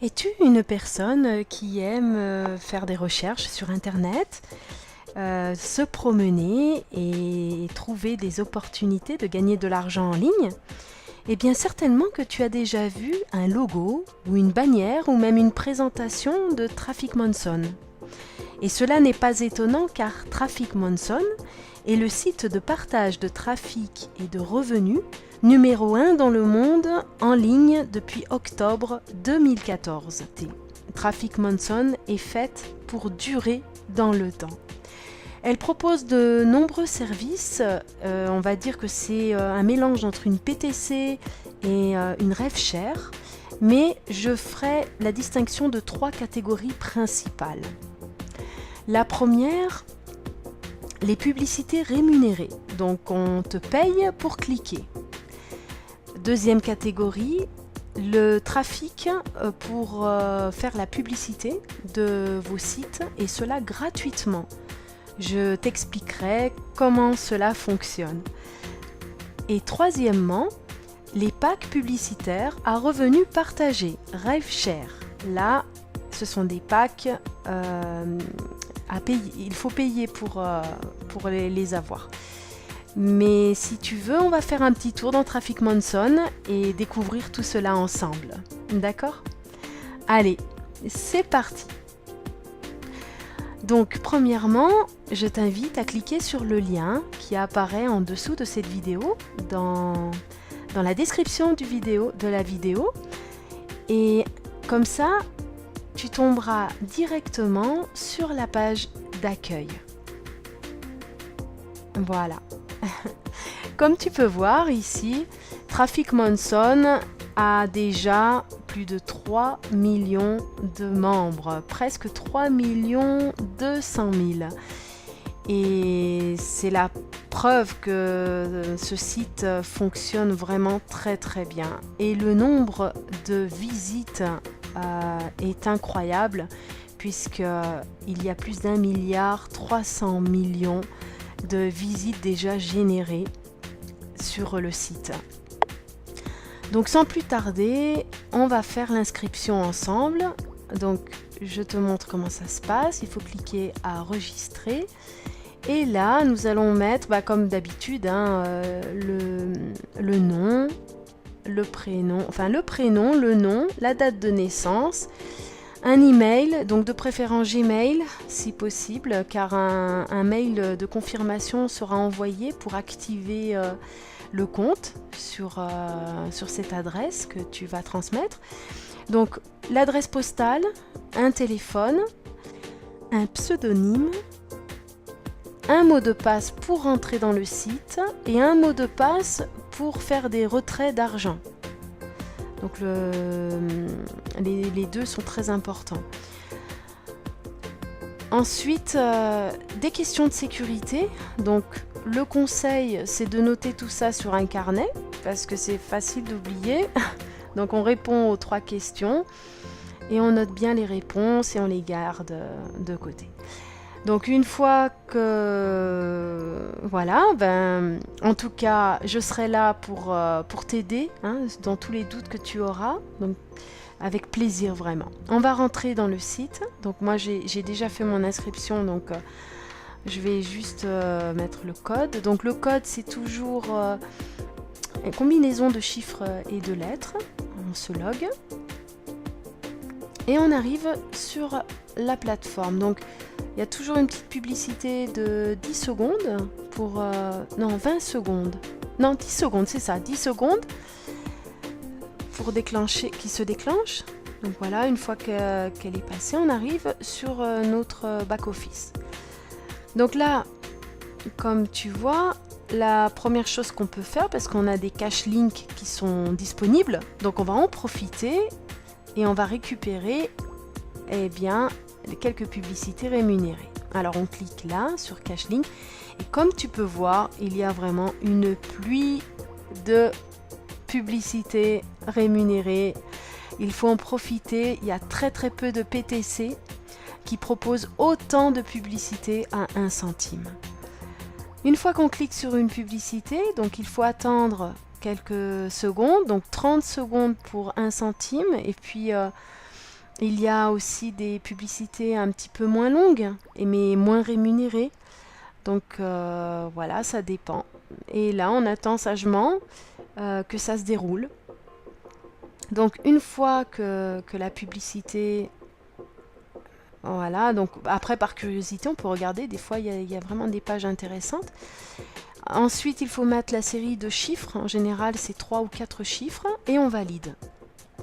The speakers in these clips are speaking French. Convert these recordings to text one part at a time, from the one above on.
Es-tu une personne qui aime faire des recherches sur Internet, se promener et trouver des opportunités de gagner de l'argent en ligne? Eh bien certainement que tu as déjà vu un logo ou une bannière ou même une présentation de Traffic Monson. Et cela n'est pas étonnant car Traffic Monson est le site de partage de trafic et de revenus numéro 1 dans le monde en ligne depuis octobre 2014. Traffic Monson est faite pour durer dans le temps. Elle propose de nombreux services, on va dire que c'est un mélange entre une PTC et une RevShare, mais je ferai la distinction de 3 catégories principales. La première, les publicités rémunérées, donc on te paye pour cliquer. Deuxième catégorie, le trafic pour faire la publicité de vos sites et cela gratuitement. Je t'expliquerai comment cela fonctionne. Et troisièmement, les packs publicitaires à revenus partagés, RevShare. Là, ce sont des packs à payer. Il faut payer pour les avoir. Mais si tu veux, on va faire un petit tour dans Traffic Monson et découvrir tout cela ensemble. D'accord? Allez, c'est parti! Donc premièrement, je t'invite à cliquer sur le lien qui apparaît en dessous de cette vidéo, dans la description de la vidéo. Et comme ça, tu tomberas directement sur la page d'accueil. Voilà. Comme tu peux voir ici, Traffic Monson a déjà plus de 3 millions de membres, presque 3 200 000. Et c'est la preuve que ce site fonctionne vraiment très très bien. Et le nombre de visites est incroyable puisqu'il y a plus d'1,3 milliard de visites déjà générées sur le site. Donc sans plus tarder, on va faire l'inscription ensemble. Donc je te montre comment ça se passe. Il faut cliquer à enregistrer. Et là, nous allons mettre, comme d'habitude, le nom, le prénom, le nom, la date de naissance, un email, donc de préférence Gmail si possible, car un mail de confirmation sera envoyé pour activer le compte sur cette adresse que tu vas transmettre. Donc l'adresse postale, un téléphone, un pseudonyme, un mot de passe pour entrer dans le site et un mot de passe pour faire des retraits d'argent. Donc les deux sont très importants. Ensuite, des questions de sécurité. Donc le conseil, c'est de noter tout ça sur un carnet parce que c'est facile d'oublier. Donc on répond aux 3 questions et on note bien les réponses et on les garde de côté. Donc une fois que voilà, en tout cas, je serai là pour t'aider dans tous les doutes que tu auras. Donc avec plaisir vraiment. On va rentrer dans le site. Donc moi j'ai déjà fait mon inscription, donc je vais juste mettre le code. Donc le code, c'est toujours une combinaison de chiffres et de lettres. On se log et on arrive sur la plateforme. Donc il y a toujours une petite publicité de 10 secondes pour... non, 20 secondes. Non, 10 secondes, c'est ça, 10 secondes pour déclencher, qui se déclenche. Donc voilà, une fois qu'elle est passée, on arrive sur notre back-office. Donc là, comme tu vois, la première chose qu'on peut faire, parce qu'on a des cache links qui sont disponibles, donc on va en profiter et on va récupérer quelques publicités rémunérées. Alors on clique là sur cache link et comme tu peux voir, il y a vraiment une pluie de publicités rémunérées. Il faut en profiter. Il y a très très peu de PTC qui proposent autant de publicités à 1 centime. Une fois qu'on clique sur une publicité, donc il faut attendre quelques secondes, donc 30 secondes pour 1 centime et puis Il y a aussi des publicités un petit peu moins longues, mais moins rémunérées. Donc voilà, ça dépend. Et là, on attend sagement que ça se déroule. Donc une fois que la publicité... Voilà, donc après par curiosité, on peut regarder. Des fois, il y a vraiment des pages intéressantes. Ensuite, il faut mettre la série de chiffres. En général, c'est 3 ou 4 chiffres. Et on valide.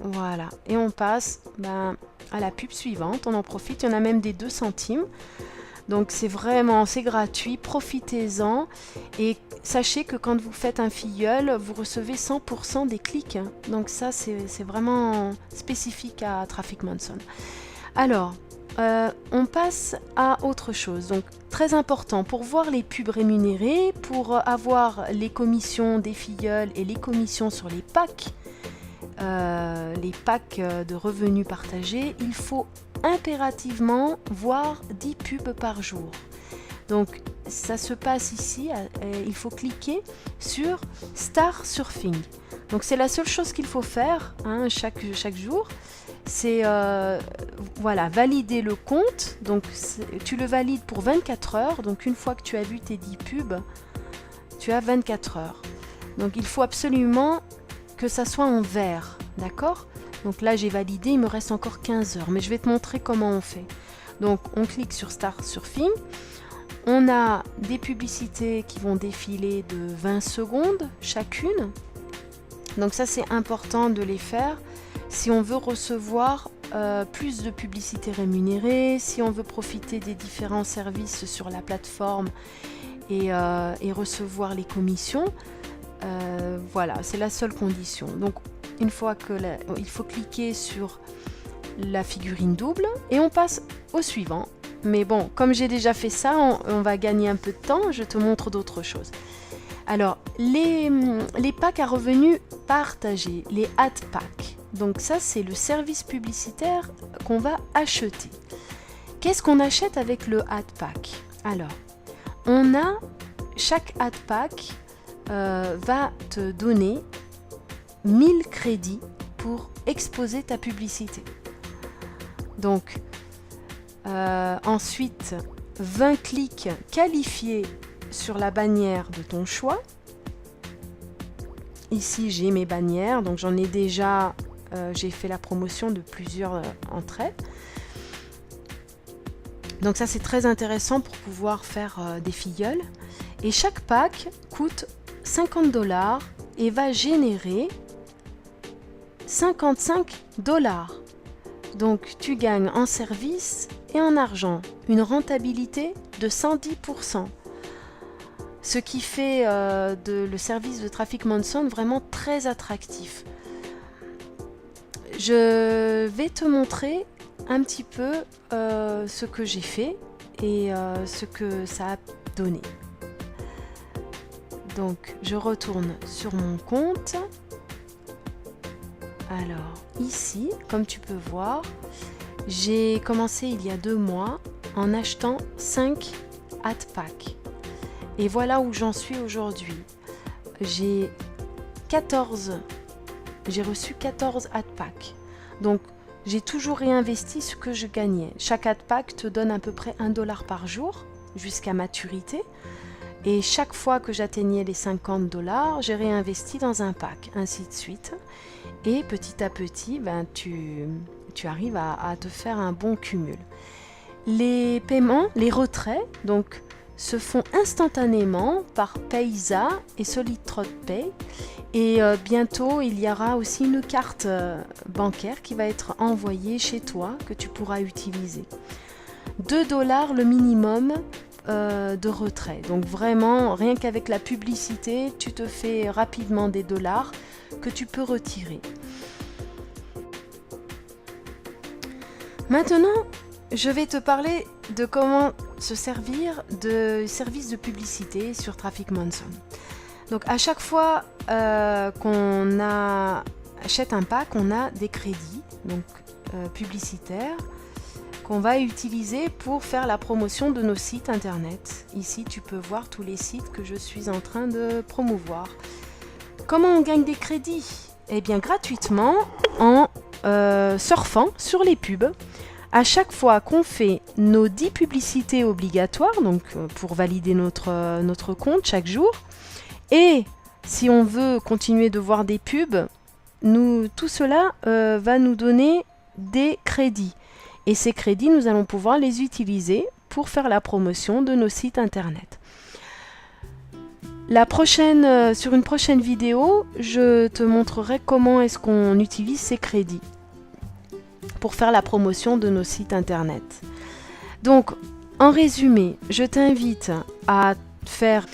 Voilà. Et on passe à la pub suivante. On en profite. Il y en a même des 2 centimes. Donc c'est gratuit. Profitez-en. Et sachez que quand vous faites un filleul, vous recevez 100% des clics. Donc ça, c'est vraiment spécifique à Traffic Monson. Alors, on passe à autre chose. Donc, très important, pour voir les pubs rémunérées, pour avoir les commissions des filleuls et les commissions sur les packs de revenus partagés, il faut impérativement voir 10 pubs par jour. Donc, ça se passe ici, il faut cliquer sur Star Surfing. Donc, c'est la seule chose qu'il faut faire chaque jour. C'est voilà, valider le compte. Donc tu le valides pour 24 heures. Donc une fois que tu as vu tes 10 pubs, tu as 24 heures. Donc il faut absolument que ça soit en vert. D'accord? Donc là j'ai validé, il me reste encore 15 heures. Mais je vais te montrer comment on fait. Donc on clique sur Star Surfing. On a des publicités qui vont défiler de 20 secondes chacune. Donc ça c'est important de les faire. Si on veut recevoir plus de publicité rémunérée, si on veut profiter des différents services sur la plateforme et recevoir les commissions, voilà, c'est la seule condition. Donc, une fois que il faut cliquer sur la figurine double et on passe au suivant. Mais bon, comme j'ai déjà fait ça, on va gagner un peu de temps. Je te montre d'autres choses. Alors, les packs à revenus partagés, les ad packs. Donc ça, c'est le service publicitaire qu'on va acheter. Qu'est-ce qu'on achète avec le ad pack? Alors, chaque ad pack va te donner 1000 crédits pour exposer ta publicité. Donc, ensuite, 20 clics qualifiés sur la bannière de ton choix. Ici, j'ai mes bannières, donc j'en ai déjà... j'ai fait la promotion de plusieurs entre elles. Donc ça c'est très intéressant pour pouvoir faire des filleuls. Et chaque pack coûte 50$ et va générer 55$. Donc tu gagnes en service et en argent une rentabilité de 110%. Ce qui fait le service de Traffic Monson vraiment très attractif. Je vais te montrer un petit peu ce que j'ai fait et ce que ça a donné. Donc, je retourne sur mon compte. Alors, ici, comme tu peux voir, j'ai commencé il y a 2 mois en achetant 5 ad packs. Et voilà où j'en suis aujourd'hui. J'ai reçu 14 ad packs. Donc, j'ai toujours réinvesti ce que je gagnais. Chaque ad pack te donne à peu près $1 par jour jusqu'à maturité. Et chaque fois que j'atteignais les $50, j'ai réinvesti dans un pack, ainsi de suite. Et petit à petit, tu arrives à te faire un bon cumul. Les paiements, les retraits, donc, se font instantanément par Payza et SolidTrot Pay. Et bientôt, il y aura aussi une carte bancaire qui va être envoyée chez toi, que tu pourras utiliser. $2 le minimum de retrait. Donc vraiment, rien qu'avec la publicité, tu te fais rapidement des dollars que tu peux retirer. Maintenant, je vais te parler de comment se servir de services de publicité sur Traffic Monson. Donc à chaque fois qu'on achète un pack, on a des crédits donc, publicitaires qu'on va utiliser pour faire la promotion de nos sites internet. Ici, tu peux voir tous les sites que je suis en train de promouvoir. Comment on gagne des crédits? Eh bien, gratuitement en surfant sur les pubs. À chaque fois qu'on fait nos 10 publicités obligatoires, donc pour valider notre compte chaque jour, et si on veut continuer de voir des pubs, tout cela va nous donner des crédits. Et ces crédits, nous allons pouvoir les utiliser pour faire la promotion de nos sites internet. Sur une prochaine vidéo, je te montrerai comment est-ce qu'on utilise ces crédits pour faire la promotion de nos sites internet. Donc, en résumé, je t'invite à faire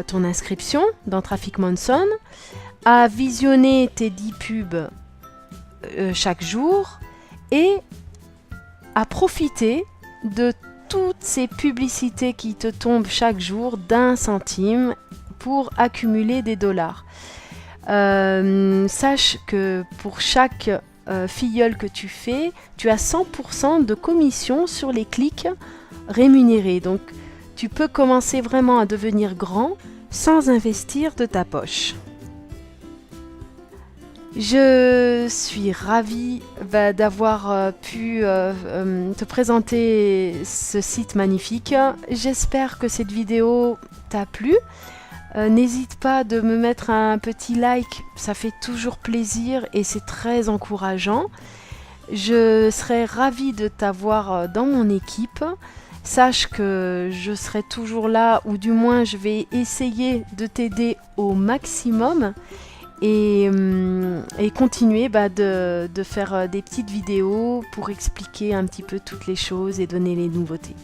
ton inscription dans Traffic Monson, à visionner tes 10 pubs chaque jour et à profiter de toutes ces publicités qui te tombent chaque jour d'1 centime pour accumuler des dollars. Sache que pour chaque filleul que tu fais, tu as 100% de commission sur les clics rémunérés. Donc, tu peux commencer vraiment à devenir grand sans investir de ta poche. Je suis ravie d'avoir pu te présenter ce site magnifique. J'espère que cette vidéo t'a plu. N'hésite pas de me mettre un petit like, ça fait toujours plaisir et c'est très encourageant. Je serai ravie de t'avoir dans mon équipe. Sache que je serai toujours là, ou du moins je vais essayer de t'aider au maximum et continuer de faire des petites vidéos pour expliquer un petit peu toutes les choses et donner les nouveautés.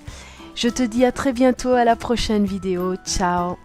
Je te dis à très bientôt, à la prochaine vidéo. Ciao!